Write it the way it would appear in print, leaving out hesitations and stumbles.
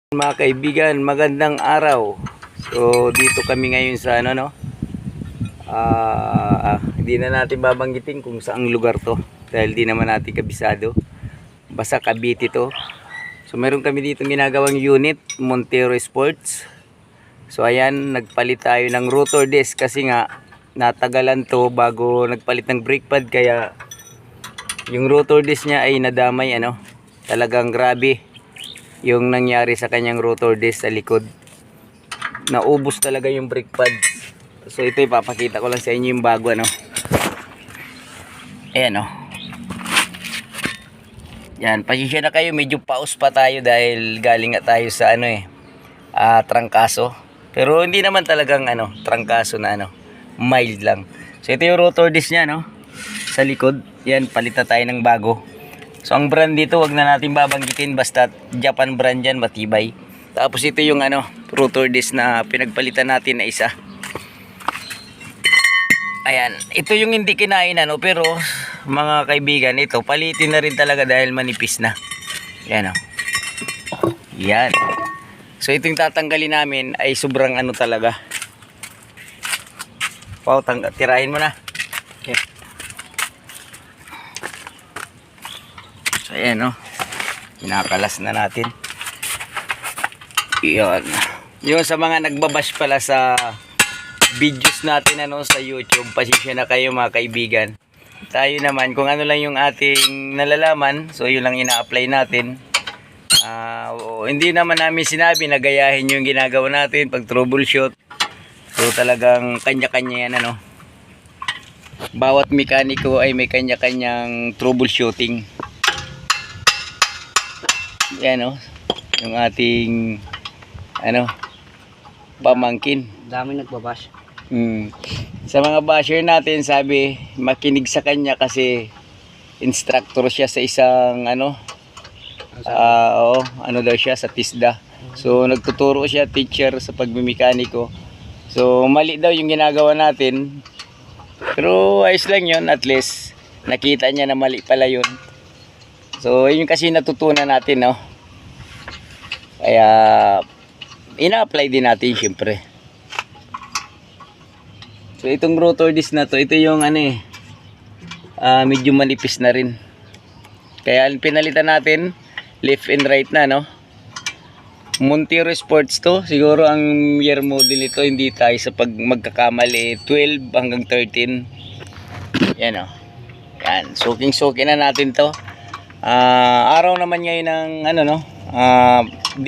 Mga kaibigan, magandang araw. So dito kami ngayon sa ano no. Hindi na natin babanggitin kung saang lugar to dahil di naman natin kabisado. Basta Cavite to. So meron kami dito ginagawang unit, Montero Sports. So ayan, nagpalit tayo ng rotor disc kasi nga natagalan to bago nagpalit ng brake pad, kaya yung rotor disc niya ay nadamay ano. Talagang grabe yung nangyari sa kanyang rotor disc sa likod. Naubos talaga yung brake pad. So ito ipapakita ko lang sa inyo yung bago ano. Ayan o. Yan, pasensya na kayo, medyo paus pa tayo dahil galing nga tayo sa ano trangkaso. Pero hindi naman talagang ano, trangkaso na ano, mild lang. So ito yung rotor disc niya no, sa likod. Yan, palitan tayo ng bago. So ang brand dito, wag na natin babanggitin, basta Japan brand yan, matibay. Tapos ito yung ano, rotor disc na pinagpalitan natin na isa. Ayan, ito yung hindi kinain ano, pero mga kaibigan, ito palitin na rin talaga dahil manipis na. Yan o. Yan. So ito yung tatanggalin namin ay sobrang ano talaga. Wow, tirahin mo na. Okay. So ayan o, kinakalas na natin. Yan. Yung sa mga nagbabash pala sa videos natin ano sa YouTube, pasensya na kayo mga kaibigan. Tayo naman kung ano lang yung ating nalalaman, so yun lang ina-apply natin. Hindi naman namin sinabi na gayahin yung ginagawa natin pag troubleshoot. So talagang kanya-kanya yan ano. Bawat mekaniko ay may kanya-kanyang troubleshooting. Yan o, yung ating ano, pamangkin. Dami nagbabash. Sa mga basher natin, sabi makinig sa kanya kasi instructor siya sa isang ano, ano daw siya sa TISDA. So nagtuturo siya, teacher sa pagmemekaniko. So mali daw yung ginagawa natin, pero ayos lang yun, at least nakita niya na mali pala yun. So yun kasi natutunan natin no. Kaya ina-apply din natin syempre. So itong rotor disc na to, ito yung ano medyo manipis na rin. Kaya pinalitan natin left and right na no. Montero Sports to. Siguro ang year model nito, hindi tayo sa pag magkakamali 12 hanggang 13. Yan o. Yan, soaking na natin to. Araw naman ngayon ng ano no,